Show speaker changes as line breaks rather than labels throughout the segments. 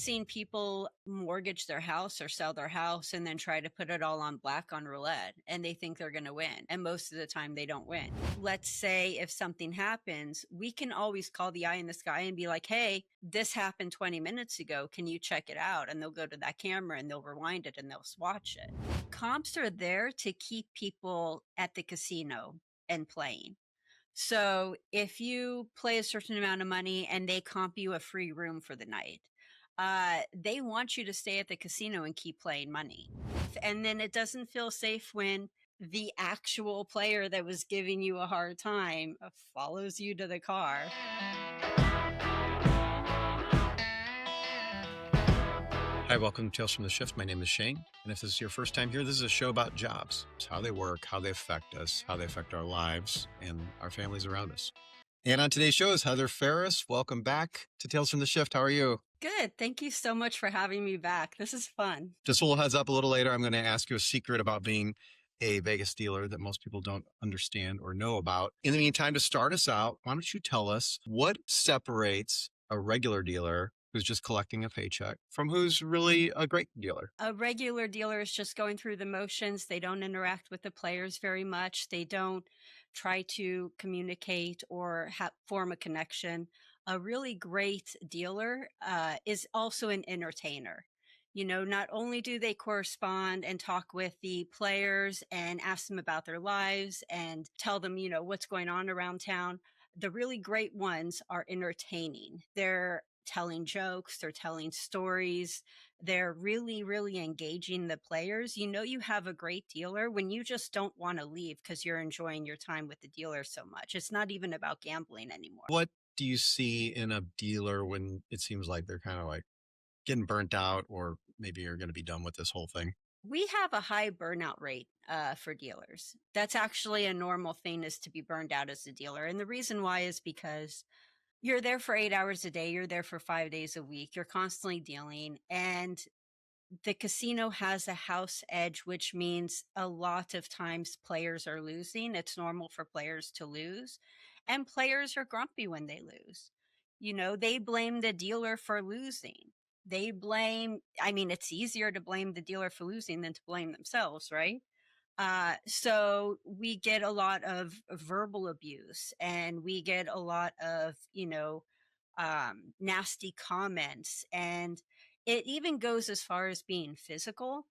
seen people mortgage their house or sell their house and then try to put it all on black on roulette and they think they're going to win. And most of the time they don't win. Let's say if something happens, we can always call the eye in the sky and be like, hey, this happened 20 minutes ago. Can you check it out? And they'll go to that camera and they'll rewind it and they'll watch it. Comps are there to keep people at the casino and playing. So if you play a certain amount of money and they comp you a free room for the night, they want you to stay at the casino and keep playing money. And then it doesn't feel safe when the actual player that was giving you a hard time follows you to the car.
Hi, welcome to Tales from the Shift. My name is Shane. And if this is your first time here, this is a show about jobs. It's how they work, how they affect us, how they affect our lives and our families around us. And on today's show is Heather Ferris. Welcome back to Tales from the Shift. How are you?
Good. Thank you so much for having me back. This is fun.
Just a little heads up, a little later, I'm going to ask you a secret about being a Vegas dealer that most people don't understand or know about. In the meantime, to start us out, why don't you tell us what separates a regular dealer who's just collecting a paycheck from who's really a great dealer?
A regular dealer is just going through the motions. They don't interact with the players very much. They don't try to communicate or form a connection. A really great dealer is also an entertainer. You know, not only do they correspond and talk with the players and ask them about their lives and tell them, you know, what's going on around town. The really great ones are entertaining. They're telling jokes, they're telling stories, they're really, really engaging the players. You know, you have a great dealer when you just don't want to leave because you're enjoying your time with the dealer so much. It's not even about gambling anymore.
What do you see in a dealer when it seems like they're kind of like getting burnt out or maybe you're going to be done with this whole thing?
We have a high burnout rate for dealers. That's actually a normal thing, is to be burned out as a dealer. And the reason why is because you're there for 8 hours a day. You're there for 5 days a week. You're constantly dealing. And the casino has a house edge, which means a lot of times players are losing. It's normal for players to lose. And players are grumpy when they lose. You know, they blame the dealer for losing. I mean, it's easier to blame the dealer for losing than to blame themselves, right? So we get a lot of verbal abuse and we get a lot of, nasty comments. And it even goes as far as being physical.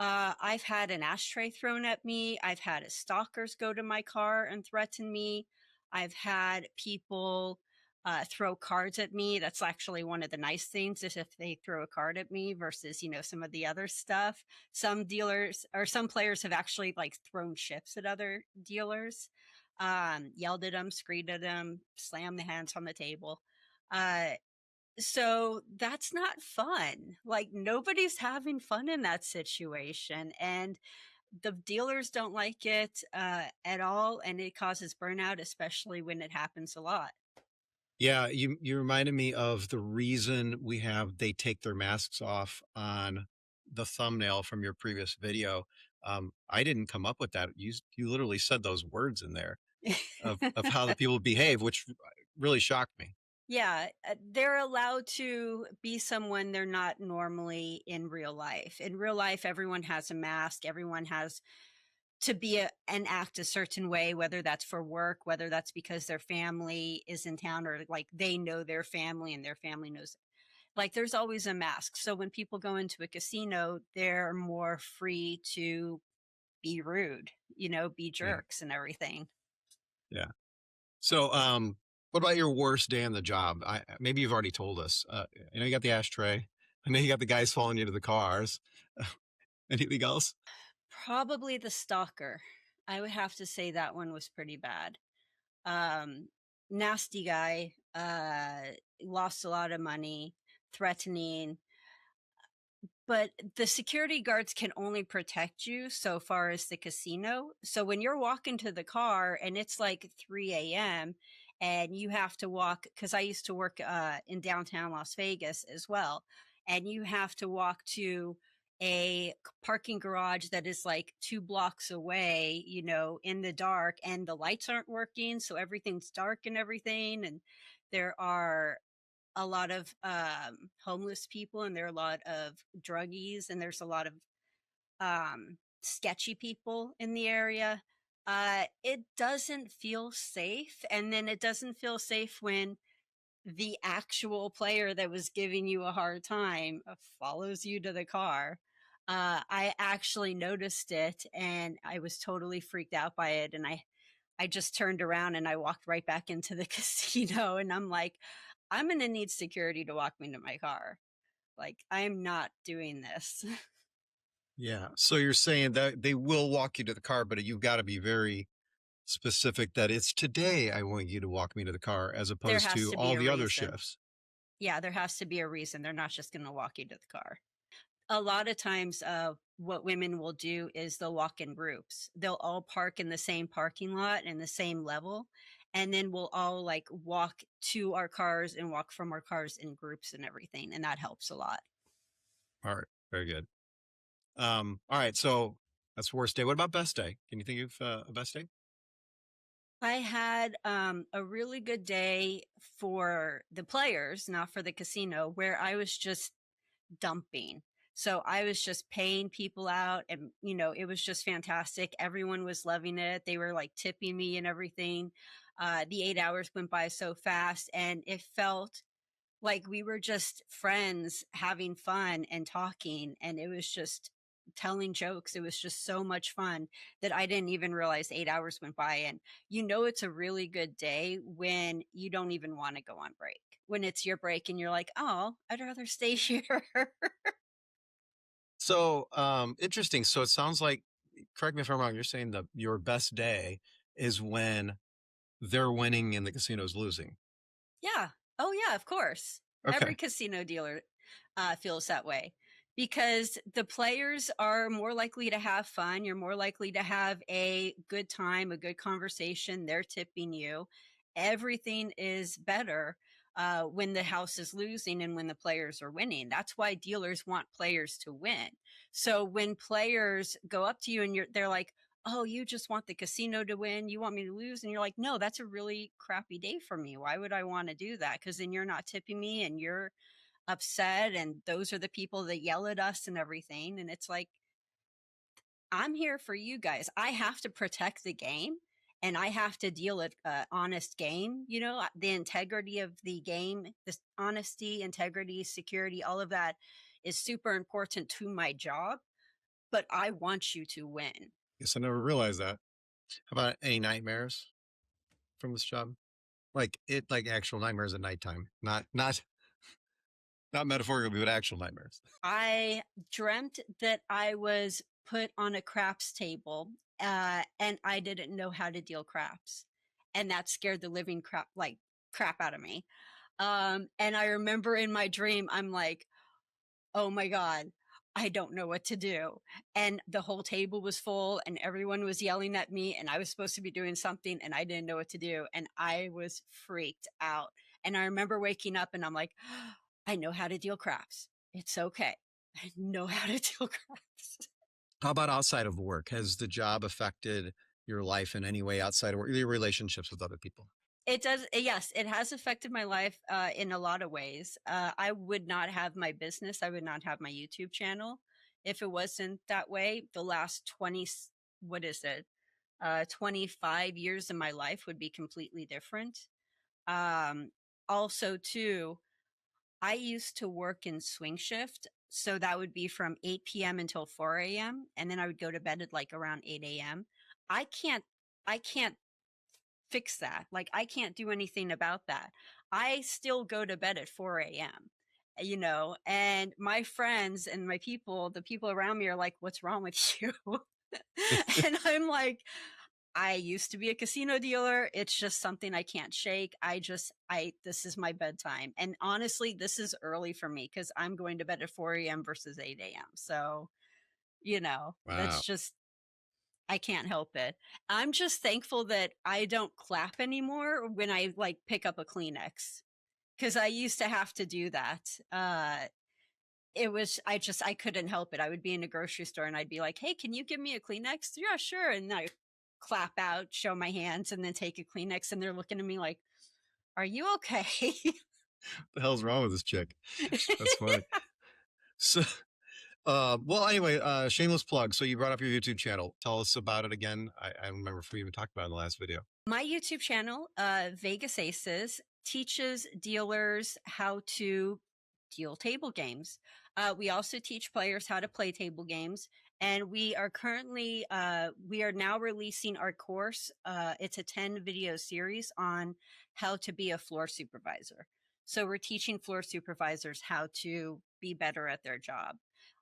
I've had an ashtray thrown at me. I've had stalkers go to my car and threaten me. I've had people throw cards at me. That's actually one of the nice things, is if they throw a card at me versus, some of the other stuff. Some dealers or some players have actually like thrown chips at other dealers, yelled at them, screamed at them, slammed the hands on the table. Uh, so that's not fun. Like, nobody's having fun in that situation. And the dealers don't like it at all. And it causes burnout, especially when it happens a lot.
Yeah, you reminded me of the reason we have they take their masks off on the thumbnail from your previous video. I didn't come up with that. You literally said those words in there of how the people behave, which really shocked me.
Yeah, they're allowed to be someone they're not normally in real life. In real life, everyone has a mask. Everyone has to be and act a certain way, whether that's for work, whether that's because their family is in town, or like they know their family and their family knows. Like, there's always a mask. So when people go into a casino, they're more free to be rude, be
Yeah,
jerks and everything.
yeah. So, what about your worst day on the job? Maybe you've already told us. I know you got the ashtray. I know you got the guys following you to the cars. Anything else?
Probably the stalker. I would have to say that one was pretty bad. um Nasty guy, lost a lot of money, threatening. But the security guards can only protect you so far as the casino. So when you're walking to the car and it's like 3 a.m. and you have to walk, because I used to work in downtown Las Vegas as well, and you have to walk to a parking garage that is like 2 blocks away, in the dark, and the lights aren't working. So everything's dark and everything. And there are a lot of homeless people, and there are a lot of druggies, and there's a lot of sketchy people in the area. It doesn't feel safe. And then it doesn't feel safe when the actual player that was giving you a hard time follows you to the car. I actually noticed it and I was totally freaked out by it. And I just turned around and I walked right back into the casino. And I'm like, I'm going to need security to walk me to my car. Like, I'm not doing this.
Yeah. So you're saying that they will walk you to the car, but you've got to be very specific that it's today I want you to walk me to the car as
There
opposed
has
to
to be
all
a
the other
reason.
shifts.
Yeah, there has to be a reason. They're not just going to walk you to the car. A lot of times, what women will do is they'll walk in groups. They'll all park in the same parking lot and the same level. And then we'll all like walk to our cars and walk from our cars in groups and everything. And that helps a lot.
All right. Very good. All right. So that's worst day. What about best day? Can you think of a best day?
I had a really good day for the players, not for the casino, where I was just dumping. So I was just paying people out and, it was just fantastic. Everyone was loving it. They were like tipping me and everything. The 8 hours went by so fast and it felt like we were just friends having fun and talking. And it was just telling jokes. It was just so much fun that I didn't even realize 8 hours went by. And it's a really good day when you don't even want to go on break. When it's your break and you're like, oh, I'd rather stay here.
So interesting. So it sounds like, correct me if I'm wrong, you're saying that your best day is when they're winning and the casino's losing.
Yeah. Oh, yeah, of course. Every
Okay.
casino dealer feels that way because the players are more likely to have fun. You're more likely to have a good time, a good conversation. They're tipping you. Everything is better when the house is losing and when the players are winning. That's why dealers want players to win. So when players go up to you and they're like, oh, you just want the casino to win. You want me to lose. And you're like, no, that's a really crappy day for me. Why would I want to do that? Because then you're not tipping me and you're upset. And those are the people that yell at us and everything. And it's like, I'm here for you guys. I have to protect the game and I have to deal with honest game. The integrity of the game, this honesty, integrity, security, all of that is super important to my job. But I want you to win.
Guess I never realized that. How about any nightmares from this job? Like actual nightmares at nighttime, not metaphorically, but actual nightmares.
I dreamt that I was put on a craps table, and I didn't know how to deal craps, and that scared the living crap out of me. And I remember in my dream, I'm like, "Oh my god, I don't know what to do." And the whole table was full, and everyone was yelling at me, and I was supposed to be doing something, and I didn't know what to do, and I was freaked out. And I remember waking up, and I'm like, I know how to deal craps. It's okay. I know how to deal craps.
How about outside of work? Has the job affected your life in any way outside of work, your relationships with other people?
It does. Yes, it has affected my life in a lot of ways. I would not have my business. I would not have my YouTube channel if it wasn't that way. The last 20, what is it? 25 years of my life would be completely different. Um, Also, too, I used to work in swing shift. So that would be from 8 p.m. until 4 a.m. And then I would go to bed at like around 8 a.m. I can't, I can't fix that. Like I can't do anything about that. I still go to bed at 4 a.m. And my friends and the people around me are like, what's wrong with you? And I'm like, I used to be a casino dealer. It's just something I can't shake. This is my bedtime. And honestly, this is early for me because I'm going to bed at 4 a.m. versus 8 a.m. So, that's
Wow.
just, I can't help it. I'm just thankful that I don't clap anymore when I like pick up a Kleenex because I used to have to do that. I couldn't help it. I would be in a grocery store and I'd be like, hey, can you give me a Kleenex? Yeah, sure. And I clap out, show my hands, and then take a Kleenex. And they're looking at me like, are you okay?
The hell's wrong with this chick? That's funny. So, well, anyway, shameless plug. So you brought up your YouTube channel. Tell us about it again. I don't remember if we even talked about it in the last video.
My YouTube channel, Vegas Aces, teaches dealers how to deal table games. We also teach players how to play table games, and we are now releasing our course. It's a 10 video series on how to be a floor supervisor. So we're teaching floor supervisors how to be better at their job.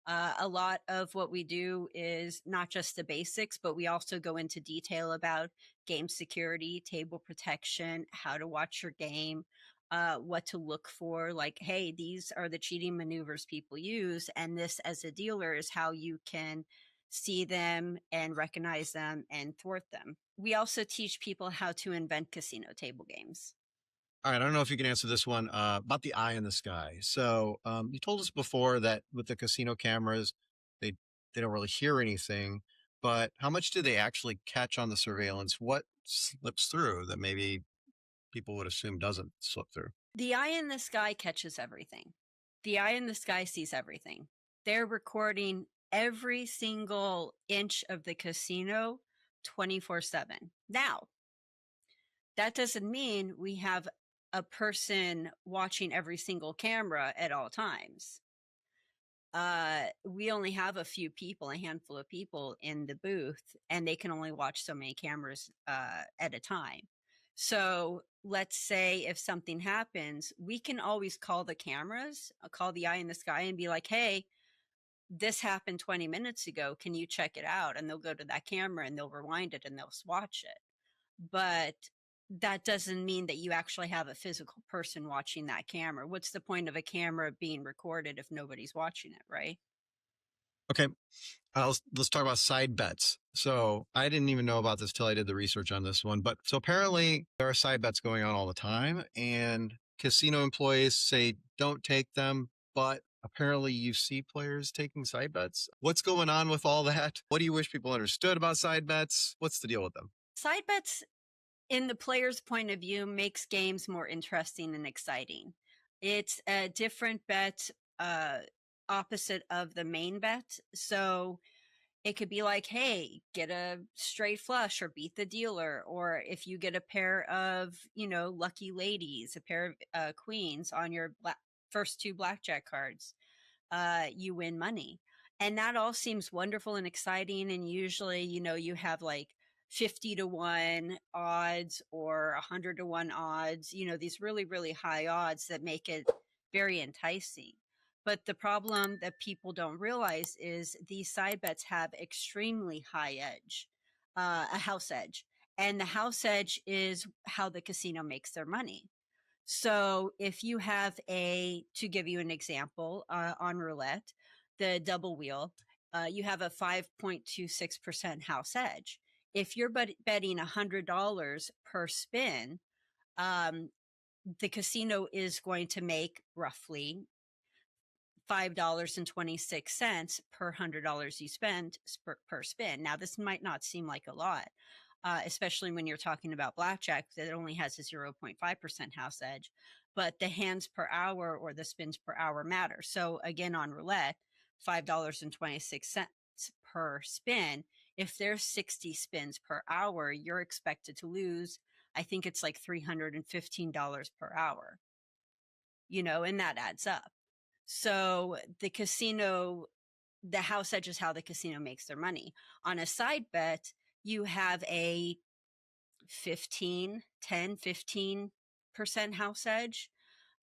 A lot of what we do is not just the basics, but we also go into detail about game security, table protection, how to watch your game, what to look for. Like, hey, these are the cheating maneuvers people use, and this, as a dealer, is how you can see them and recognize them and thwart them. We also teach people how to invent casino table games.
All right, I don't know if you can answer this one about the eye in the sky. So you told us before that with the casino cameras, they they don't really hear anything, but how much do they actually catch on the surveillance? What slips through that maybe people would assume doesn't slip through?
The eye in the sky catches everything. The eye in the sky sees everything. They're recording every single inch of the casino 24/7. Now, that doesn't mean we have a person watching every single camera at all times. We only have a handful of people in the booth, and they can only watch so many cameras at a time. So let's say if something happens, we can always call the cameras, call the eye in the sky and be like, hey, this happened 20 minutes ago. Can you check it out? And they'll go to that camera and they'll rewind it and they'll watch it. But that doesn't mean that you actually have a physical person watching that camera. What's the point of a camera being recorded if nobody's watching it, right?
Okay, let's talk about side bets. So I didn't even know about this till I did the research on this one. But so apparently there are side bets going on all the time, and casino employees say don't take them. But apparently you see players taking side bets. What's going on with all that? What do you wish people understood about side bets? What's the deal with them?
Side bets, in the player's point of view, makes games more interesting and exciting. It's a different bet, opposite of the main bet. So it could be like, hey, get a straight flush or beat the dealer. Or if you get a pair of, lucky ladies, a pair of queens on your first two blackjack cards, you win money. And that all seems wonderful and exciting. And usually, you have like 50-1 odds or 100-1 odds, these really, really high odds that make it very enticing. But the problem that people don't realize is these side bets have extremely high edge, a house edge. And the house edge is how the casino makes their money. So if you have to give you an example, on roulette, the double wheel, you have a 5.26% house edge. If you're betting $100 per spin, um, the casino is going to make roughly $5.26 per $100 you spend per spin. Now, this might not seem like a lot, especially when you're talking about blackjack that only has a 0.5% house edge, but the hands per hour or the spins per hour matter. So again, on roulette, $5.26 per spin. If there's 60 spins per hour, you're expected to lose, I think it's like $315 per hour, and that adds up. So the house edge is how the casino makes their money. On a side bet, you have a 15% house edge.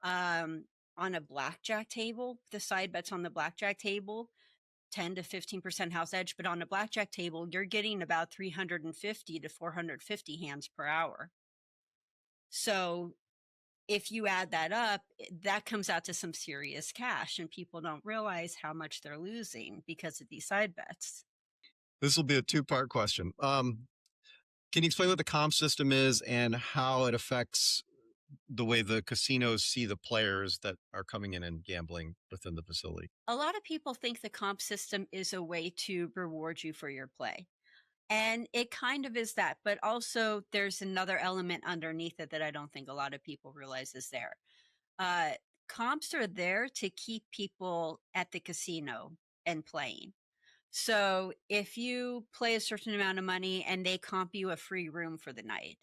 On a blackjack table, the side bets on the blackjack table, 10 to 15% house edge. But on a blackjack table, you're getting about 350 to 450 hands per hour. So if you add that up, that comes out to some serious cash, and people don't realize how much they're losing because of these side bets.
This will be a two-part question. Can you explain what the comp system is and how it affects the way the casinos see the players that are coming in and gambling within the facility?
A lot of people think the comp system is a way to reward you for your play. And it kind of is that, but also there's another element underneath it that I don't think a lot of people realize is there. Uh, Comps are there to keep people at the casino and playing. So if you play a certain amount of money and they comp you a free room for the night,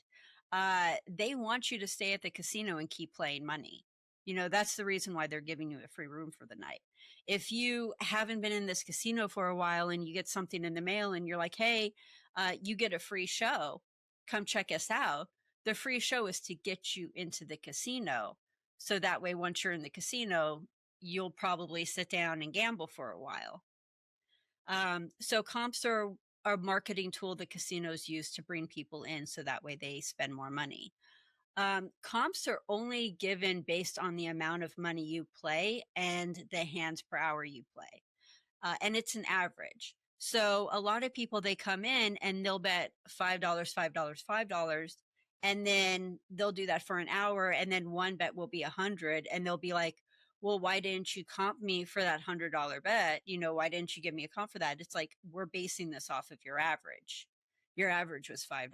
they want you to stay at the casino and keep playing money. You know, that's the reason why they're giving you a free room for the night. If you haven't been in this casino for a while and you get something in the mail and you're like, hey, you get a free show, come check us out. The free show is to get you into the casino. So that way, once you're in the casino, you'll probably sit down and gamble for a while. So comps are a marketing tool that casinos use to bring people in so that way they spend more money. Comps are only given based on the amount of money you play and the hands per hour you play. And it's an average. So a lot of people, they come in and they'll bet $5, $5, $5, and then they'll do that for an hour, and then one bet will be 100, and they'll be like, well, why didn't you comp me for that $100 bet? You know, why didn't you give me a comp for that? It's like, we're basing this off of your average. Your average was $5.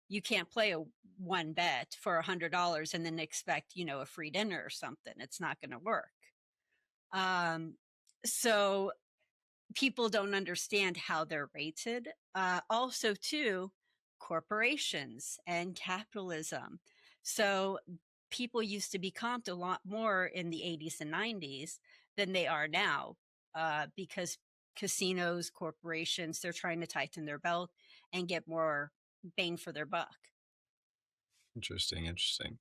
You can't play a one bet for $100 and then expect, you know, a free dinner or something. It's not going to work. Um, so people don't understand how they're rated. Also, too, corporations and capitalism. So people used to be comped a lot more in the 80s and 90s than they are now, because casinos, corporations, they're trying to tighten their belt and get more bang for their buck.
Interesting, interesting.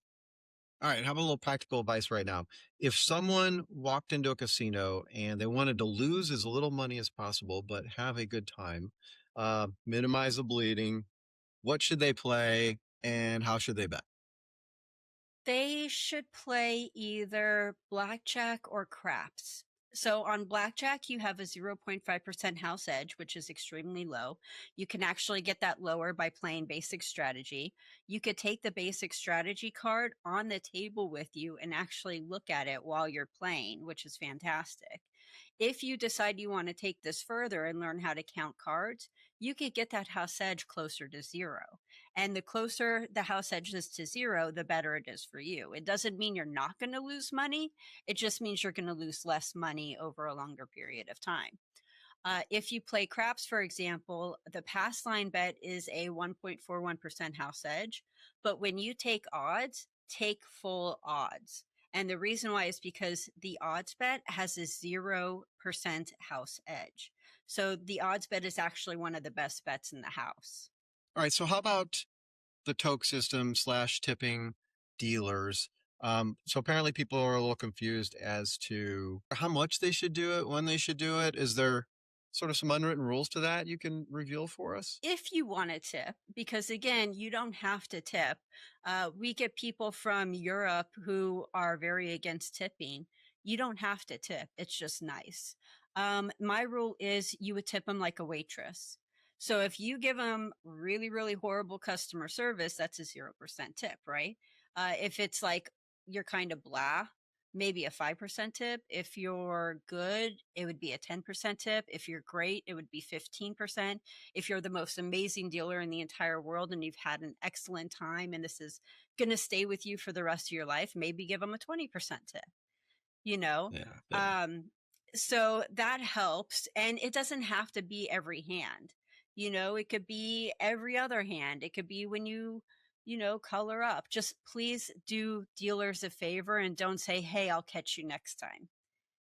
All right, how about a little practical advice right now? If someone walked into a casino and they wanted to lose as little money as possible, but have a good time, minimize the bleeding, what should they play and how should they bet?
They should play either blackjack or craps. So on blackjack, you have a 0.5% house edge, which is extremely low. You can actually get that lower by playing basic strategy. You could take the basic strategy card on the table with you and actually look at it while you're playing, which is fantastic. If you decide you want to take this further and learn how to count cards, you could get that house edge closer to zero. And the closer the house edge is to zero, the better it is for you. It doesn't mean you're not going to lose money. It just means you're going to lose less money over a longer period of time. If you play craps, for example, the pass line bet is a 1.41% house edge. But when you take odds, take full odds. And the reason why is because the odds bet has a 0% house edge. So the odds bet is actually one of the best bets in the house.
All right, so how about the toke system slash tipping dealers? So apparently people are a little confused as to how much they should do it, when they should do it. Is there sort of some unwritten rules to that you can reveal for us?
If you want to tip, because again, you don't have to tip. We get people from Europe who are very against tipping. You don't have to tip. It's just nice. My rule is you would tip them like a waitress. So if you give them really, really horrible customer service, that's a 0% tip, right? If it's like you're kind of blah, maybe a 5% tip. If you're good, it would be a 10% tip. If you're great, it would be 15%. If you're the most amazing dealer in the entire world and you've had an excellent time and this is going to stay with you for the rest of your life, maybe give them a 20% tip, you know?
Yeah, yeah.
Um, so that helps. And it doesn't have to be every hand. You know, it could be every other hand. It could be when you know, color up. Just please do dealers a favor and don't say, hey, I'll catch you next time,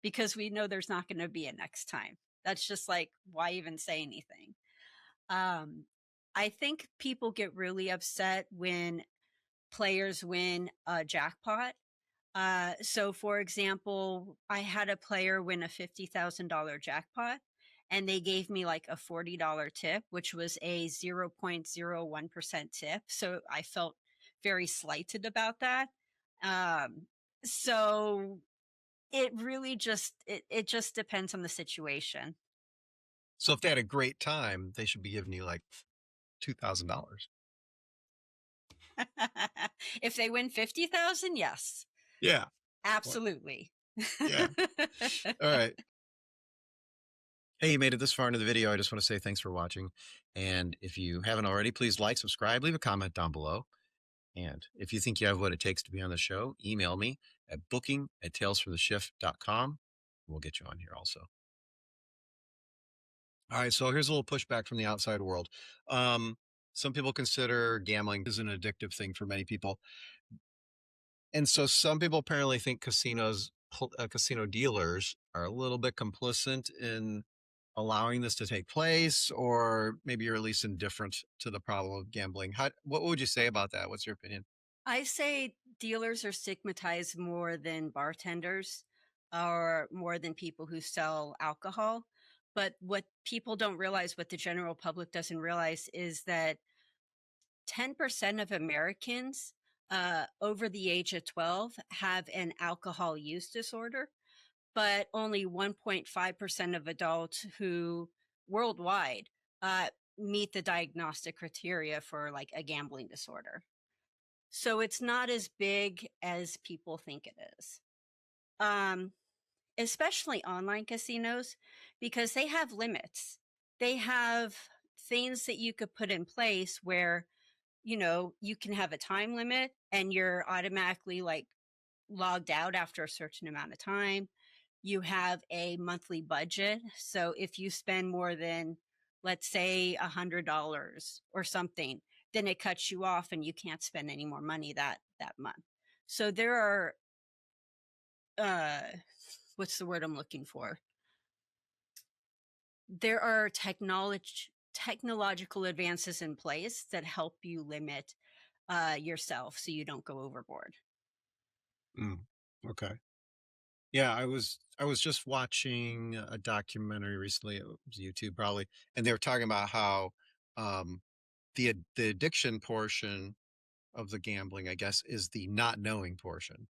because we know there's not going to be a next time. That's just like, why even say anything? Um, I think people get really upset when players win a jackpot. So, for example, I had a player win a $50,000 jackpot, and they gave me like a $40 tip, which was a 0.01% tip. So I felt very slighted about that. Um, so it really it just depends on the situation.
So if they had a great time, they should be giving you like $2,000.
If they win 50,000, yes,
Yeah. Well,
absolutely.
yeah. All right. Hey, you made it this far into the video. I just want to say thanks for watching. And if you haven't already, please like, subscribe, leave a comment down below. And if you think you have what it takes to be on the show, email me at booking@talesfortheshift.com. We'll get you on here also. All right, so here's a little pushback from the outside world. Um, some people consider gambling is an addictive thing for many people, and so some people apparently think casino dealers are a little bit complicit in allowing this to take place, or maybe you're at least indifferent to the problem of gambling. What would you say about that? What's your opinion?
I say dealers are stigmatized more than bartenders or more than people who sell alcohol. But what people don't realize, what the general public doesn't realize, is that 10% of Americans over the age of 12 have an alcohol use disorder, but only 1.5% of adults who worldwide uh, meet the diagnostic criteria for like a gambling disorder. So it's not as big as people think it is. Um, Especially online casinos, because they have limits. They have things that you could put in place where, you can have a time limit and you're automatically like logged out after a certain amount of time. You have a monthly budget. So if you spend more than, let's say, $100 or something, then it cuts you off and you can't spend any more money that month. So there are uh what's the word I'm looking for? There are technological advances in place that help you limit yourself so you don't go overboard.
Mm, okay. Yeah, I was just watching a documentary recently. It was YouTube probably, and they were talking about how um, the addiction portion of the gambling, I guess, is the not knowing portion,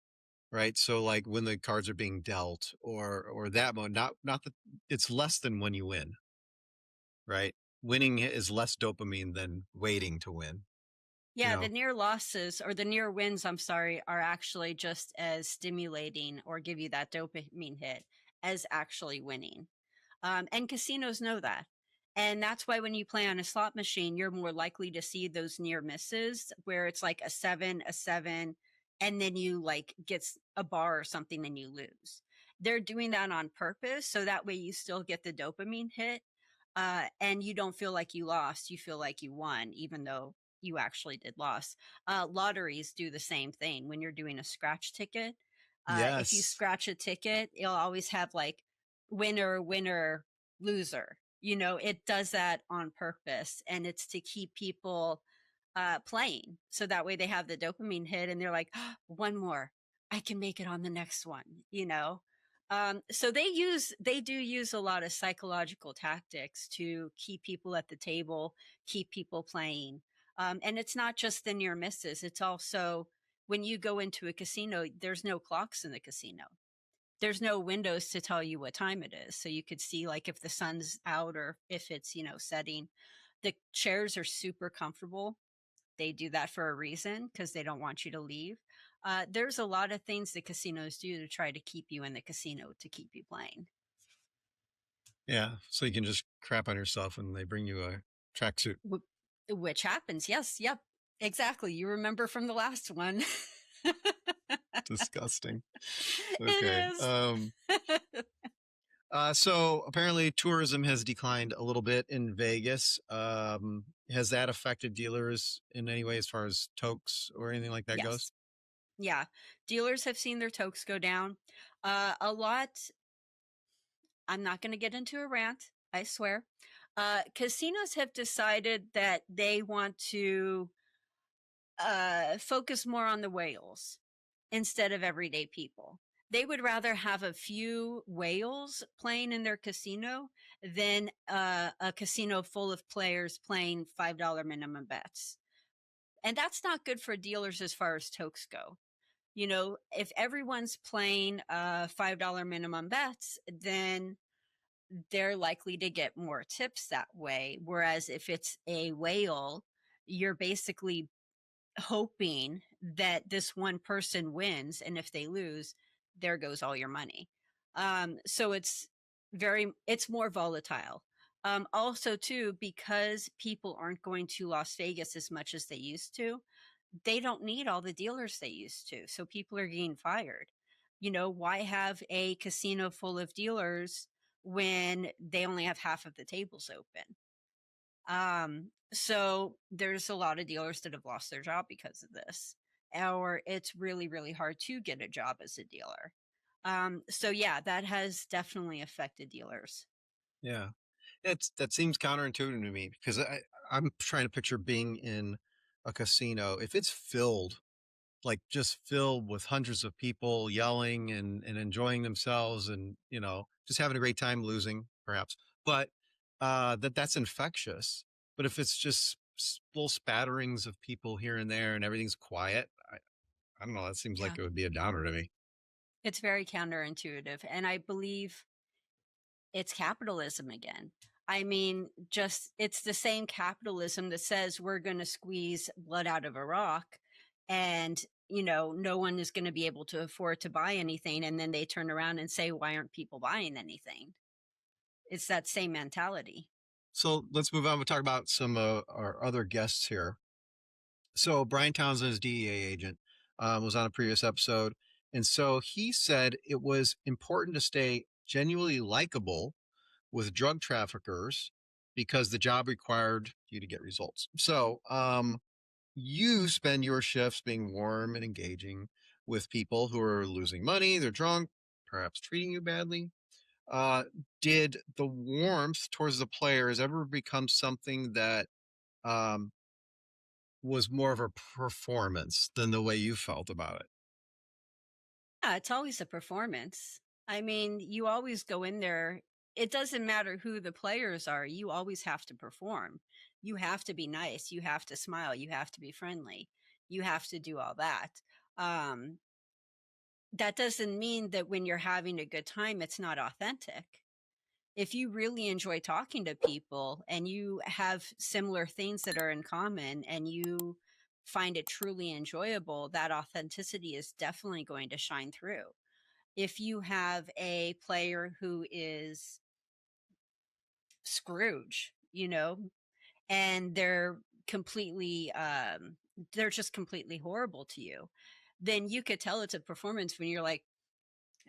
right? So like when the cards are being dealt, or that mode, not that it's less than when you win, right? Winning is less dopamine than waiting to win. You
Yeah, the
know,
near losses or the near wins, I'm sorry, are actually just as stimulating or give you that dopamine hit as actually winning. And casinos know that. And that's why when you play on a slot machine, you're more likely to see those near misses where it's like a seven, and then you like gets a bar or something and you lose. They're doing that on purpose. So that way you still get the dopamine hit and you don't feel like you lost. You feel like you won, even though you actually did loss. Lotteries do the same thing when you're doing a scratch ticket. If you
yes,
scratch a ticket, it'll always have like winner, winner, loser. It does that on purpose, and it's to keep people playing. So that way they have the dopamine hit and they're like, oh, one more, I can make it on the next one. So they do use a lot of psychological tactics to keep people at the table, keep people playing. And it's not just the near misses. It's also when you go into a casino, there's no clocks in the casino. There's no windows to tell you what time it is. So you could see like if the sun's out or if it's, setting. The chairs are super comfortable. They do that for a reason because they don't want you to leave. There's a lot of things that casinos do to try to keep you in the casino to keep you playing.
yeah. So you can just crap on yourself and they bring you a tracksuit.
Which happens. Yes. Yep. Exactly. You remember from the last one.
Disgusting. Okay.
It is.
So apparently tourism has declined a little bit in Vegas. Has that affected dealers in any way as far as tokes or anything like that goes?
Yes. Yeah. Dealers have seen their tokes go down. A lot. I'm not going to get into a rant, I swear. Casinos have decided that they want to focus more on the whales instead of everyday people. They would rather have a few whales playing in their casino than a casino full of players playing $5 minimum bets. And that's not good for dealers as far as tokes go. If everyone's playing $5 minimum bets, then they're likely to get more tips that way. Whereas if it's a whale, you're basically hoping that this one person wins. And if they lose, there goes all your money. So it's more volatile. Also, too, because people aren't going to Las Vegas as much as they used to, they don't need all the dealers they used to. So people are getting fired. Why have a casino full of dealers when they only have half of the tables open? So there's a lot of dealers that have lost their job because of this, or it's really, really hard to get a job as a dealer. So yeah, that has definitely affected dealers.
Yeah. That seems counterintuitive to me because I'm trying to picture being in a casino. If it's filled, like just filled with hundreds of people yelling and enjoying themselves and, just having a great time losing perhaps, but that's infectious. But if it's just little spatterings of people here and there and everything's quiet, I don't know. That seems
Yeah,
like it would be a downer to me.
it's very counterintuitive. And I believe it's capitalism again. I mean, just it's the same capitalism that says we're going to squeeze blood out of a rock and, no one is going to be able to afford to buy anything. And then they turn around and say, why aren't people buying anything? It's that same mentality.
So let's move on. We'll talk about some our other guests here. So Brian Townsend is DEA agent, was on a previous episode. And so he said it was important to stay genuinely likable with drug traffickers because the job required you to get results. So you spend your shifts being warm and engaging with people who are losing money, they're drunk, perhaps treating you badly. Uh, did the warmth towards the players ever become something that um, was more of a performance than the way you felt about it?
Yeah, it's always a performance. I mean, you always go in there. It doesn't matter who the players are. You always have to perform. You have to be nice. You have to smile. You have to be friendly. You have to do all that. Um, that doesn't mean that when you're having a good time, it's not authentic. If you really enjoy talking to people and you have similar things that are in common and you find it truly enjoyable, that authenticity is definitely going to shine through. If you have a player who is Scrooge, and completely they're just completely horrible to you, then you could tell it's a performance when you're like,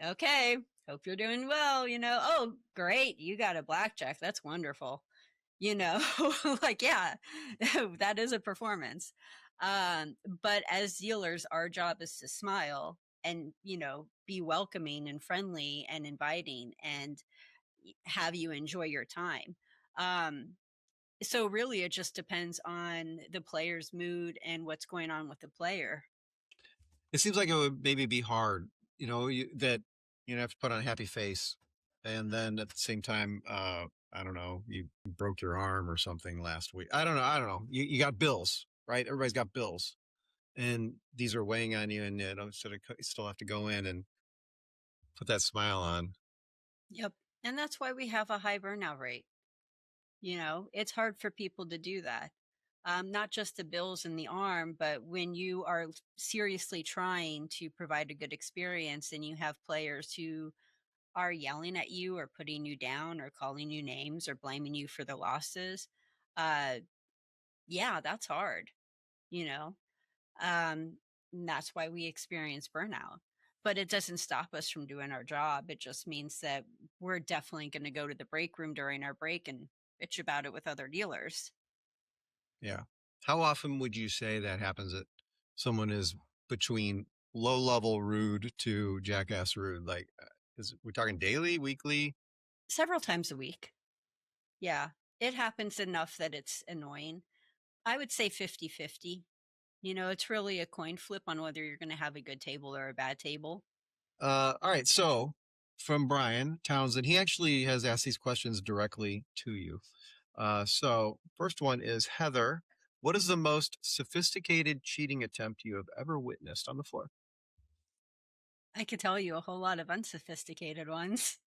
okay, hope you're doing well, oh, great, you got a blackjack, that's wonderful, you know like, yeah, that is a performance. But as dealers, our job is to smile and, be welcoming and friendly and inviting and have you enjoy your time. um so really it just depends on the player's mood and what's going on with the player.
It seems like it would maybe be hard, that have to put on a happy face, and then at the same time, I don't know, you broke your arm or something last week. I don't know. You got bills, right? Everybody's got bills, and these are weighing on you, and you still have to go in and put that smile on.
Yep. And that's why we have a high burnout rate. It's hard for people to do that. Not just the bills in the arm, but when you are seriously trying to provide a good experience and you have players who are yelling at you or putting you down or calling you names or blaming you for the losses, uh, yeah, that's hard, you know? And that's why we experience burnout. But it doesn't stop us from doing our job. It just means that we're definitely going to go to the break room during our break and bitch about it with other dealers.
Yeah. How often would you say that happens that someone is between low level rude to jackass rude? Like, is we talking daily, weekly?
Several times a week. Yeah. It happens enough that it's annoying. I would say 50-50. It's really a coin flip on whether you're going to have a good table or a bad table.
All right. So from Brian Townsend, he actually has asked these questions directly to you. So first one is Heather. What is the most sophisticated cheating attempt you have ever witnessed on the floor?
I could tell you a whole lot of unsophisticated ones.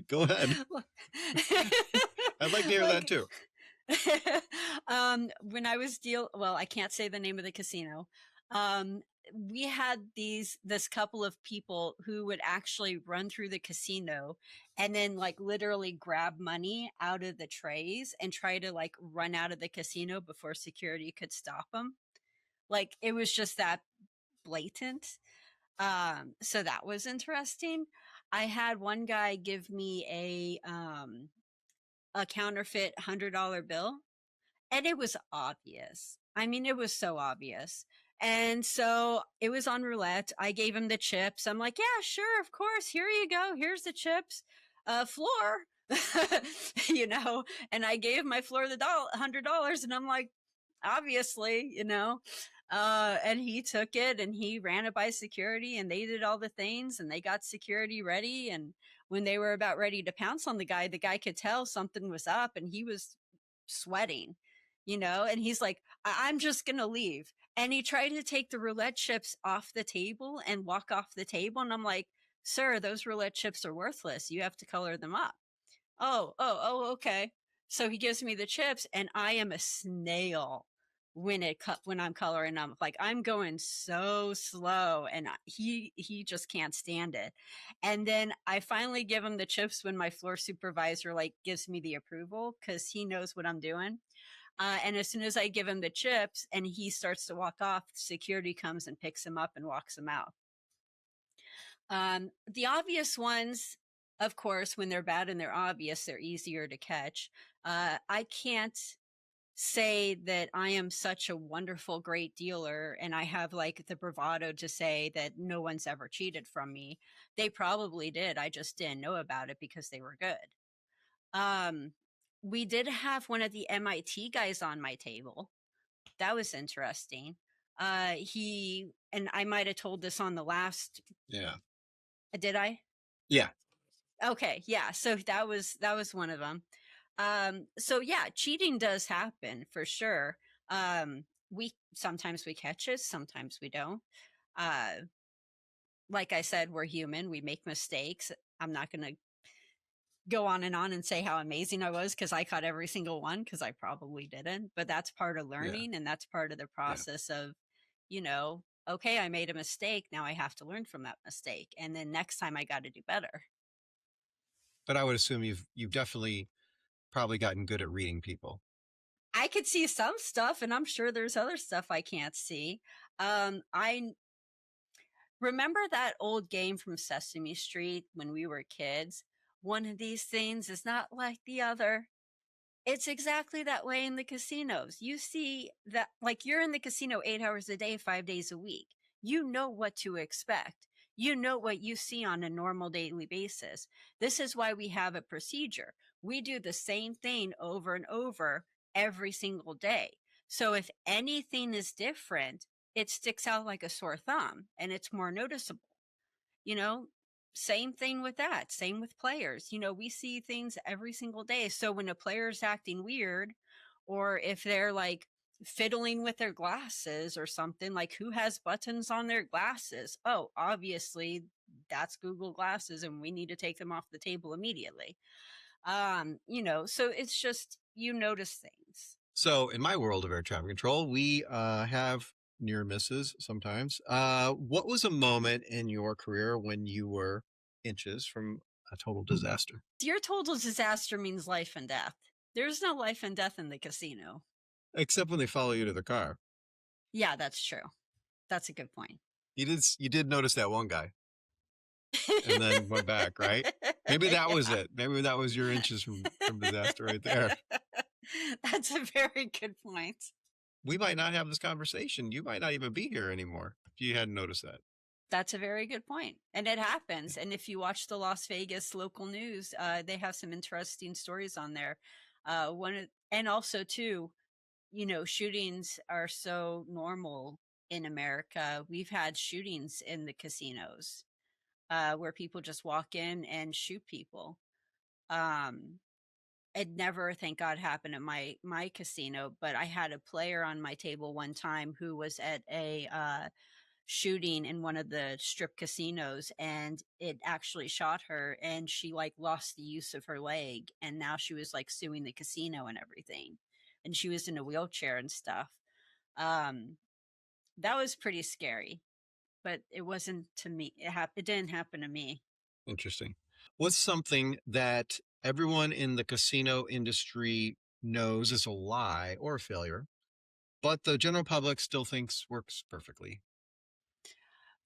Go ahead. I'd like to hear that
like
too.
when I was well, I can't say the name of the casino. um we had this couple of people who would actually run through the casino and then like literally grab money out of the trays and try to like run out of the casino before security could stop them. Like it was just that blatant. So that was interesting. I had one guy give me a counterfeit $100 bill, and it was obvious. I mean, it was so obvious. And so it was on roulette. I gave him the chips. I'm like, yeah, sure, of course. Here you go. Here's the chips. Floor. you know, and I gave my floor the $100, and I'm like, obviously, and he took it and he ran it by security, and they did all the things, and they got security ready. And when they were about ready to pounce on the guy could tell something was up, and he was sweating, and he's like, I'm just gonna leave. And he tried to take the roulette chips off the table and walk off the table, and I'm like, sir, those roulette chips are worthless, you have to color them up. Oh, okay. So he gives me the chips, and I am a snail when I'm coloring them. Like, I'm going so slow, and he just can't stand it. And then I finally give him the chips when my floor supervisor like gives me the approval, because he knows what I'm doing. And as soon as I give him the chips and he starts to walk off, security comes and picks him up and walks him out. The obvious ones, of course, when they're bad and they're obvious, they're easier to catch. I can't say that I am such a wonderful, great dealer and I have like the bravado to say that no one's ever cheated from me. They probably did. I just didn't know about it because they were good. Um, we did have one of the MIT guys on my table. That was interesting. He and I might have told this on the last.
Yeah.
Did I?
Yeah.
Okay, yeah. So that was one of them. So yeah, cheating does happen for sure. We sometimes we catch it, sometimes we don't. Uh, like I said, we're human. We make mistakes. I'm not going to go on and say how amazing I was because I caught every single one, because I probably didn't. But that's part of
Yeah.
learning, and that's part of the
Yeah.
process of, okay, I made a mistake. Now I have to learn from that mistake, and then next time I got to do better.
But I would assume you've definitely probably gotten good at reading people.
I could see some stuff, and I'm sure there's other stuff I can't see. I remember that old game from Sesame Street when we were kids. One of these things is not like the other. It's exactly that way in the casinos. You see that, like, you're in the casino 8 hours a day, 5 days a week. You know what to expect. You know what you see on a normal daily basis. This is why we have a procedure. We do the same thing over and over every single day. So if anything is different, it sticks out like a sore thumb and it's more noticeable. you know Same thing with that, same with players. We see things every single day. So when a player's acting weird, or if they're like fiddling with their glasses or something, like, who has buttons on their glasses? Oh, obviously that's Google glasses, and we need to take them off the table immediately. So it's just, you notice things.
So in my world of air traffic control, we have near misses sometimes. What was a moment in your career when you were inches from a total disaster?
Your total disaster means life and death. There's no life and death in the casino.
Except when they follow you to the car.
Yeah, that's true. That's a good point.
You did notice that one guy and then went back, right? Maybe that was
Yeah.
it. Maybe that was your inches from disaster right there.
That's a very good point.
We might not have this conversation. You might not even be here anymore if you hadn't noticed that.
That's a very good point. And it happens. And if you watch the Las Vegas local news, they have some interesting stories on there. And also too, shootings are so normal in America. We've had shootings in the casinos, where people just walk in and shoot people. Um, it never, thank God, happened at my casino, but I had a player on my table one time who was at a shooting in one of the strip casinos, and it actually shot her, and she like lost the use of her leg, and now she was like suing the casino and everything, and she was in a wheelchair and stuff. um that was pretty scary, but it wasn't to me. It didn't happen to me.
Interesting. What's something that everyone in the casino industry knows is a lie or a failure, but the general public still thinks works perfectly?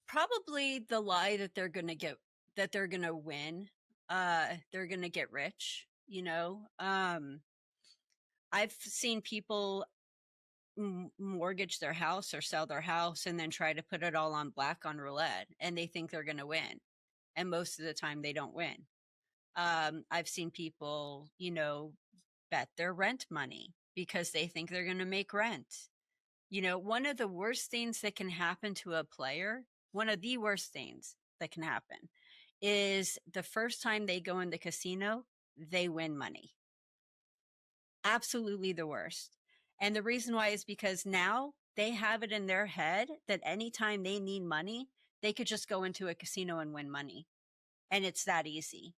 Probably the lie that they're going to win. They're going to get rich, you know. I've seen people mortgage their house or sell their house and then try to put it all on black on roulette and they think they're going to win. And most of the time they don't win. I've seen people, you know, bet their rent money because they think they're going to make rent. You know, one of the worst things that can happen to a player, one of the worst things that can happen is the first time they go in the casino, they win money. Absolutely the worst. And the reason why is because now they have it in their head that anytime they need money, they could just go into a casino and win money. And it's that easy.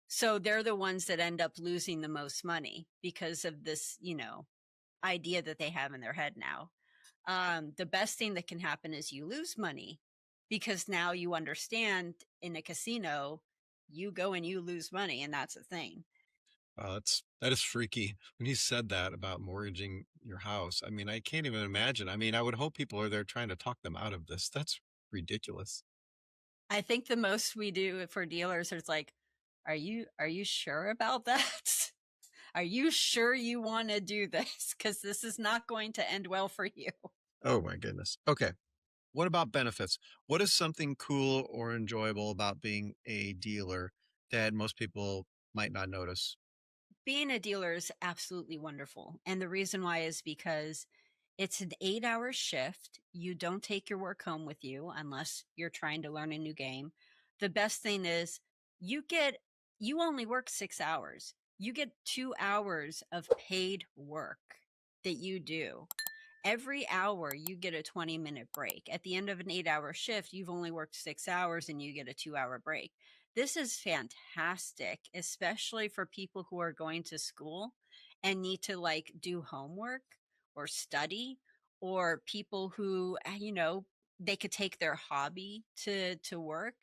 So they're the ones that end up losing the most money because of this, you know, idea that they have in their head now. The best thing that can happen is you lose money because now you understand in a casino, you go and you lose money, and that's a thing.
That is freaky. When you said that about mortgaging your house, I mean, I can't even imagine. I mean, I would hope people are there trying to talk them out of this. That's ridiculous.
I think the most we do for dealers is like, are you sure about that? Are you sure you want to do this? Because this is not going to end well for you.
Oh my goodness. Okay. What about benefits? What is something cool or enjoyable about being a dealer that most people might not notice?
Being a dealer is absolutely wonderful. And the reason why is because it's an 8 hour shift. You don't take your work home with you unless you're trying to learn a new game. The best thing is you get, you only work 6 hours. You get 2 hours of paid work that you do. Every hour you get a 20-minute break. At the end of an 8 hour shift, you've only worked 6 hours and you get a 2 hour break. This is fantastic, especially for people who are going to school and need to like do homework or study, or people who, you know, they could take their hobby to work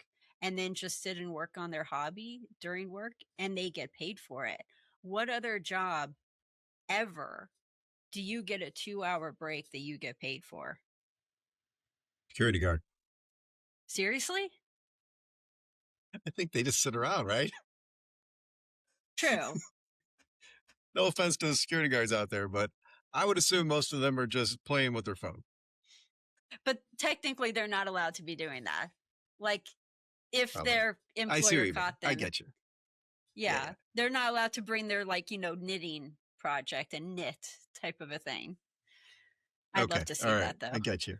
and then just sit and work on their hobby during work and they get paid for it. What other job ever do you get a 2 hour break that you get paid for?
Security guard.
Seriously?
I think they just sit around, right?
True.
No offense to the security guards out there, but I would assume most of them are just playing with their phone.
But technically, they're not allowed to be doing that. Like, if
Probably.
their
I see what
employer
you mean.
caught
I
them,
get you. Yeah,
yeah,
yeah.
they're not allowed to bring their, like, you know, knitting project and knit type of a thing. I'd
Okay.
love to
All
see
right.
that though.
I get you.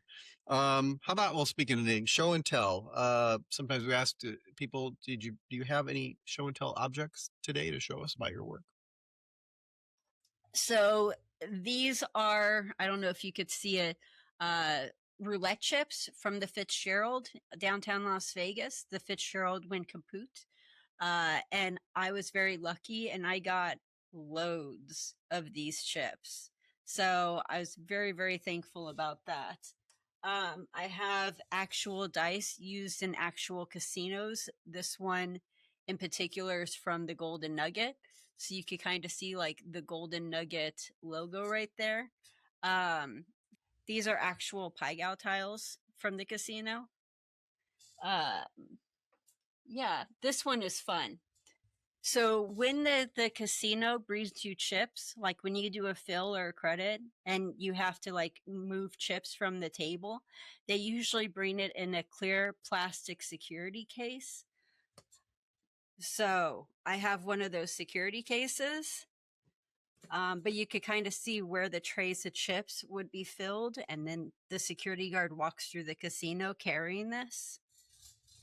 How about, well, speaking of knitting, show and tell. Sometimes we ask people, do you have any show and tell objects today to show us about your work?
So these are, I don't know if you could see it, roulette chips from the Fitzgerald downtown Las Vegas. The Fitzgerald went kaput. And I was very lucky and I got loads of these chips. So I was very, very thankful about that. I have actual dice used in actual casinos. This one in particular is from the Golden Nugget. So you could kind of see like the Golden Nugget logo right there. Um, these are actual Pai Gow tiles from the casino. Uh, yeah, this one is fun. So when the casino brings you chips, like when you do a fill or a credit and you have to like move chips from the table, they usually bring it in a clear plastic security case. So I have one of those security cases, but you could kind of see where the trays of chips would be filled, and then the security guard walks through the casino carrying this.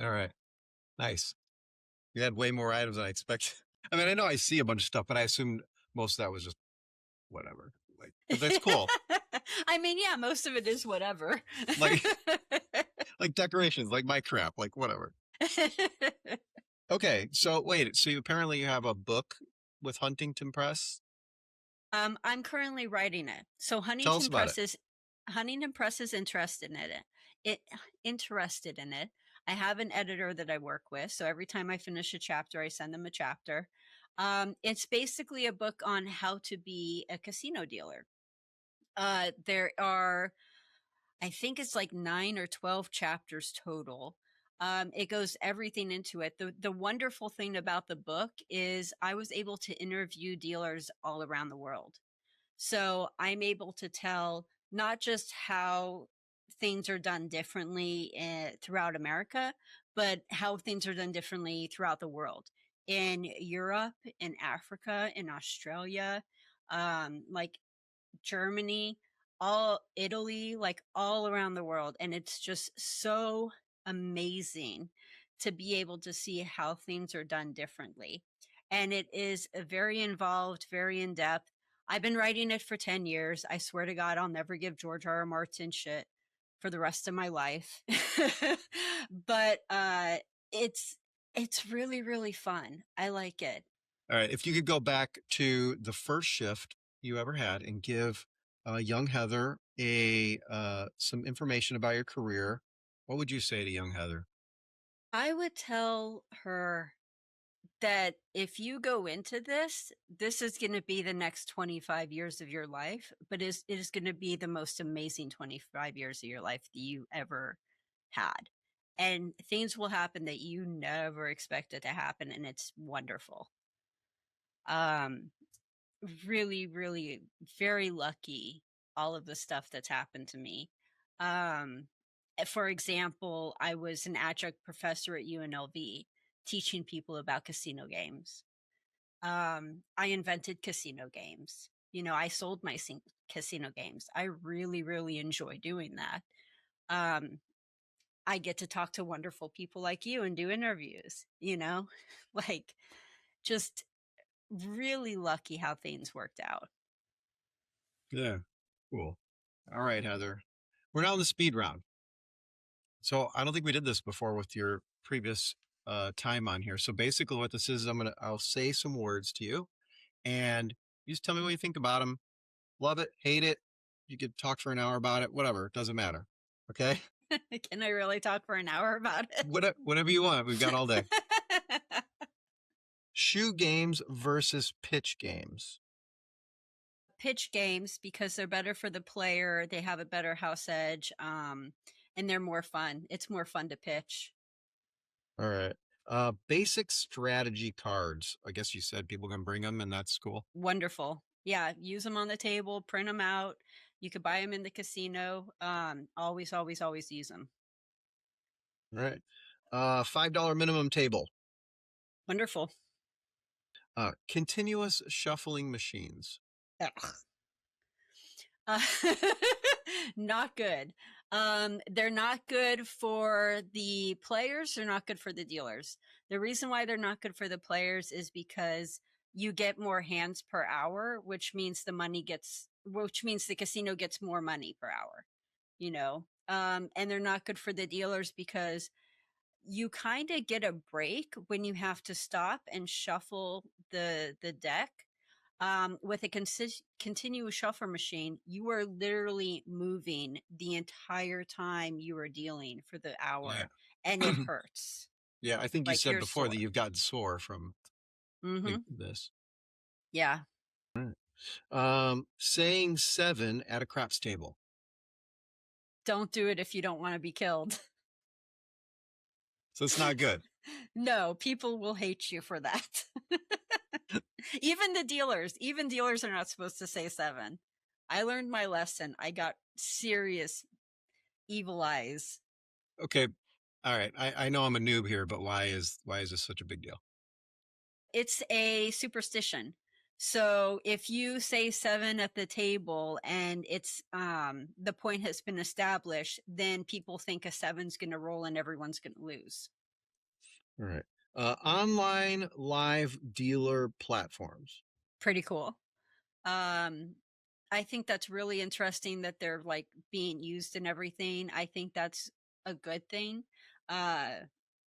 All right. Nice. You had way more items than I expected. I mean, I know I see a bunch of stuff, but I assumed most of that was just whatever. Like, but that's cool.
I mean, yeah, most of it is whatever.
Like, like decorations, like my crap, like whatever. Okay. So wait, so apparently you have a book with Huntington Press.
I'm currently writing it. So
Tell us about it.
Huntington Press is interested in it. It interested in it. I have an editor that I work with, so every time I finish a chapter, I send them a chapter. It's basically a book on how to be a casino dealer. There are I think it's like 9 or 12 chapters total. It goes everything into it. The wonderful thing about the book is I was able to interview dealers all around the world. So I'm able to tell not just how things are done differently throughout America, but how things are done differently throughout the world. In Europe, in Africa, in Australia, like Germany, all Italy, like all around the world. And it's just so amazing to be able to see how things are done differently. And it is a very involved, very in depth. I've been writing it for 10 years. I swear to God, I'll never give George R. R. Martin shit for the rest of my life. But it's it's really, really fun. I like it.
All right. If you could go back to the first shift you ever had and give young Heather a some information about your career, what would you say to young Heather?
I would tell her that if you go into this, this is going to be the next 25 years of your life, but it is going to be the most amazing 25 years of your life that you ever had. And things will happen that you never expected to happen, and it's wonderful. Um, really, really very lucky all of the stuff that's happened to me. Um, for example, I was an adjunct professor at UNLV teaching people about casino games. I invented casino games. You know, I sold my casino games. I really, really enjoy doing that. Um, I get to talk to wonderful people like you and do interviews, you know, like just really lucky how things worked out.
Yeah. Cool. All right, Heather. We're now in the speed round. So I don't think we did this before with your previous time on here. So basically what this is, I'll say some words to you and you just tell me what you think about them. Love it, hate it. You could talk for an hour about it, whatever. It doesn't matter. Okay.
Can I really talk for an hour about it?
Whatever you want. We've got all day. Shoe games versus pitch games.
Pitch games because they're better for the player, they have a better house edge, and they're more fun. It's more fun to pitch.
All right. Basic strategy cards. I guess you said people can bring them, and that's cool.
Wonderful. Yeah, use them on the table, print them out. You could buy them in the casino. Always, always, always use them.
All right. $5 minimum table.
Wonderful.
Continuous shuffling machines.
Ugh. Uh, not good. They're not good for the players. They're not good for the dealers. The reason why they're not good for the players is because you get more hands per hour, which means the casino gets more money per hour, you know? And they're not good for the dealers because you kind of get a break when you have to stop and shuffle the deck. With a continuous shuffle machine, you are literally moving the entire time you are dealing for the
Yeah.
hour, and it hurts.
Yeah. I think you
Like
said
you're
before that
sore.
you've gotten sore from
Hmm.
this.
Yeah.
Saying seven at a craps table.
Don't do it if you don't want to be killed.
So it's not good.
No, people will hate you for that. Even dealers are not supposed to say seven. I learned my lesson. I got serious evil eyes.
Okay. All right. I know I'm a noob here, but why is this such a big deal?
It's a superstition. So if you say seven at the table and it's the point has been established, then people think a seven's going to roll and everyone's going to lose.
All right. Online live dealer platforms.
Pretty cool. Um, I think that's really interesting that they're like being used and everything. I think that's a good thing. Uh,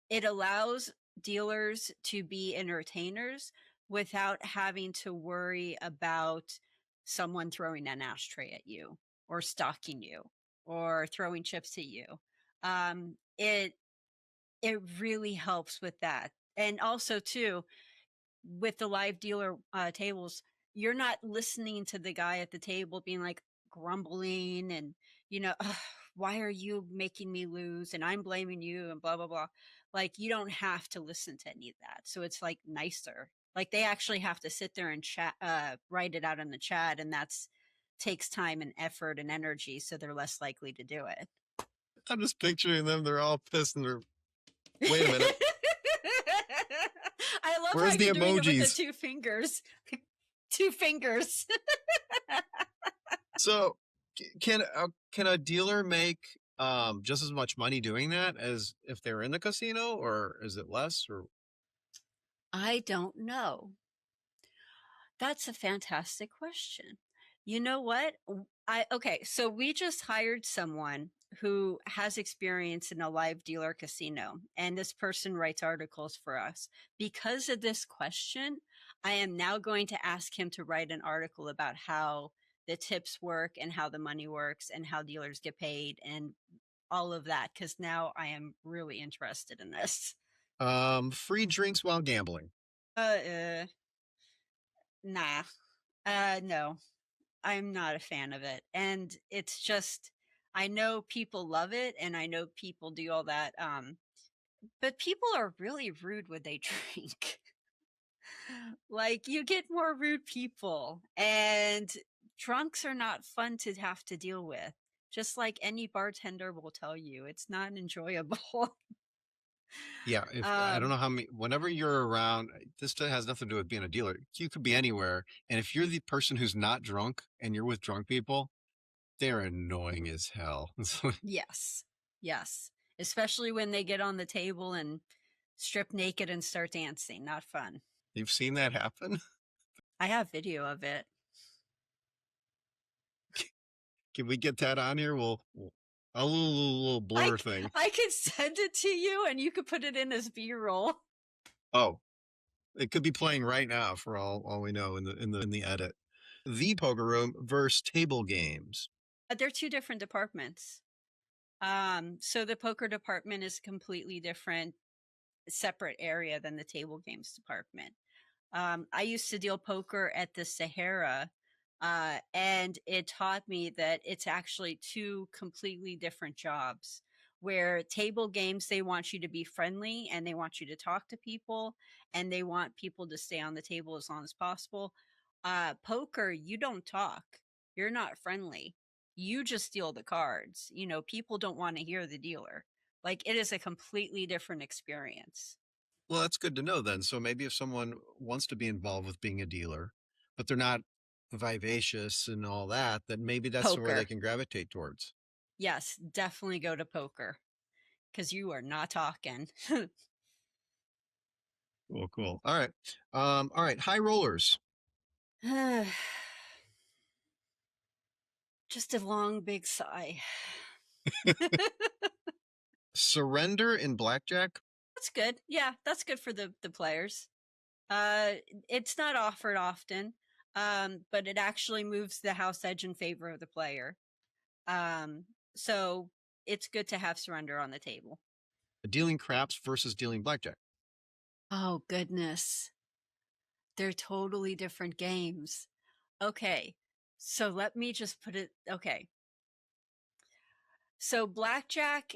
it allows dealers to be entertainers without having to worry about someone throwing an ashtray at you or stalking you or throwing chips at you. Um, it it really helps with that, and also too with the live dealer tables, you're not listening to the guy at the table being like grumbling and you know, why are you making me lose? And I'm blaming you and blah, blah, blah. Like, you don't have to listen to any of that. So it's like nicer. Like, they actually have to sit there and chat, write it out in the chat. And that's takes time and effort and energy. So they're less likely to do it.
I'm just picturing them. They're all pissed and they're, wait a minute.
I love how
Where's the
you're doing it with the
emojis?
two fingers. Two fingers.
So can a dealer make just as much money doing that as if they're in the casino, or is it less? Or
I don't know. That's a fantastic question. You know what? Okay, so we just hired someone who has experience in a live dealer casino, and this person writes articles for us. Because of this question, I am now going to ask him to write an article about how the tips work and how the money works and how dealers get paid and all of that, because now I am really interested in this.
free drinks while gambling.
Uh, uh nah. No. I'm not a fan of it. And it's just, I know people love it and I know people do all that. But people are really rude when they drink. Like, you get more rude people, and drunks are not fun to have to deal with. Just like any bartender will tell you, it's not enjoyable.
Yeah, if I don't
um,
know how many, whenever you're around, this has nothing to do with being a dealer. You could be anywhere, and if you're the person who's not drunk and you're with drunk people, they're annoying as hell.
yes, yes. Especially when they get on the table and strip naked and start dancing. Not fun.
You've seen that happen?
I have video of it.
Can we get that on here? We'll a little
I
blur thing.
I could send it to you and you could put it in as B-roll.
Oh, it could be playing right now for all we know in the edit. The poker room versus table games.
They're two different departments. So the poker department is a completely different, separate area than the table games department. I used to deal poker at the Sahara, and it taught me that it's actually two completely different jobs. Where table games, they want you to be friendly and they want you to talk to people and they want people to stay on the table as long as possible. Poker, you don't talk, you're not friendly, you just deal the cards. You know, people don't want to hear the dealer. Like, it is a completely different experience.
Well, that's good to know then. So maybe if someone wants to be involved with being a dealer, but they're not vivacious and all that, then maybe that's where they
Poker.
can gravitate towards.
Yes, definitely go to poker because you are not talking.
Cool, cool. All right. All right. High rollers.
Just a long, big sigh.
Surrender in blackjack.
That's good. Yeah, that's good for the players. Uh, it's not offered often, but it actually moves the house edge in favor of the player. So it's good to have surrender on the table.
Dealing craps versus dealing blackjack.
Oh, goodness. They're totally different games. Okay, so let me just put it. Okay, so blackjack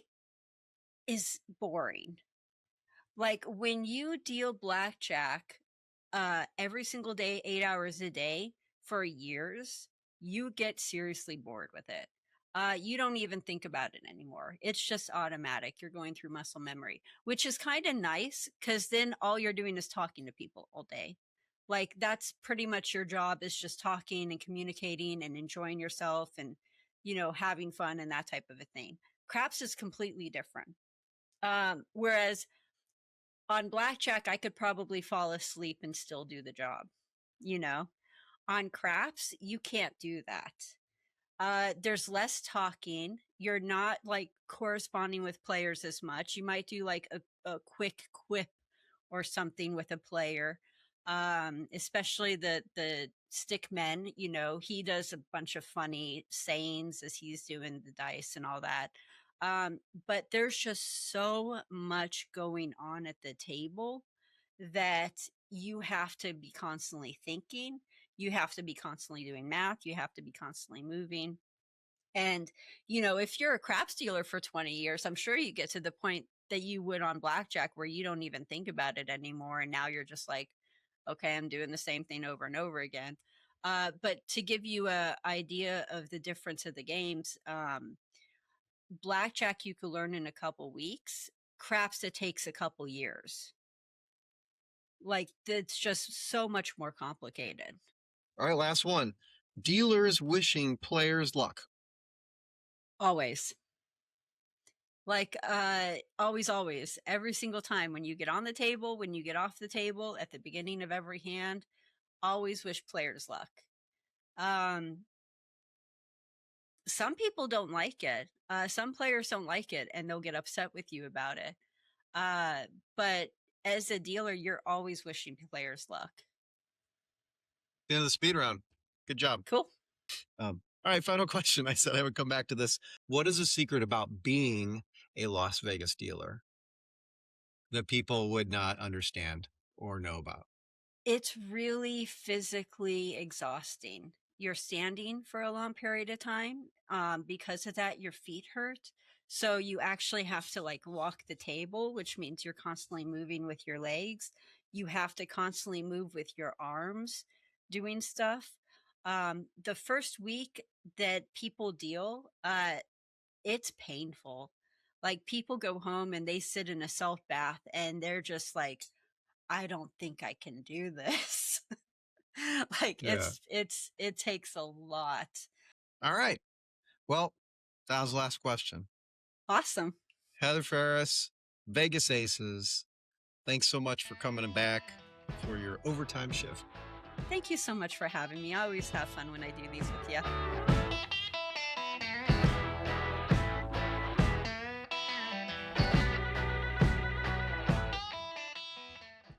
is boring. Like, when you deal blackjack every single day, 8 hours a day for years, you get seriously bored with it. You don't even think about it anymore. It's just automatic. You're going through muscle memory, which is kind of nice because then all you're doing is talking to people all day. Like, that's pretty much your job, is just talking and communicating and enjoying yourself and, you know, having fun and that type of a thing. Craps is completely different. Whereas on blackjack, I could probably fall asleep and still do the job. You know, on craps, you can't do that. There's less talking. You're not like corresponding with players as much. You might do like a quick quip or something with a player. Especially the stick men, you know, he does a bunch of funny sayings as he's doing the dice and all that. But there's just so much going on at the table that you have to be constantly thinking. You have to be constantly doing math. You have to be constantly moving. And, if you're a craps dealer for 20 years, I'm sure you get to the point that you would on blackjack where you don't even think about it anymore. And now you're just like, okay, I'm doing the same thing over and over again. But to give you a idea of the difference of the games, blackjack you could learn in a couple weeks. Craps it takes a couple years. Like it's just so much more complicated.
All right, last one. Dealers wishing players luck.
Always. Like, always, always, every single time when you get on the table, when you get off the table, at the beginning of every hand, always wish players luck. Um, some people don't like it. Some players don't like it and they'll get upset with you about it. Uh, but as a dealer, you're always wishing players luck.
The end of the speed round. Good job.
Cool.
All right, final question. I said I would come back to this. What is the secret about being a Las Vegas dealer that people would not understand or know about?
It's really physically exhausting. You're standing for a long period of time. Because of that, your feet hurt. So you actually have to like walk the table, which means you're constantly moving with your legs. You have to constantly move with your arms doing stuff. The first week that people deal, it's painful. Like people go home and they sit in a self bath and they're just like, I don't think I can do this. Like
Yeah.
it takes a lot.
All right. Well, that was the last question.
Awesome.
Heather Ferris, Vegas Aces. Thanks so much for coming back for your overtime shift.
Thank you so much for having me. I always have fun when I do these with you.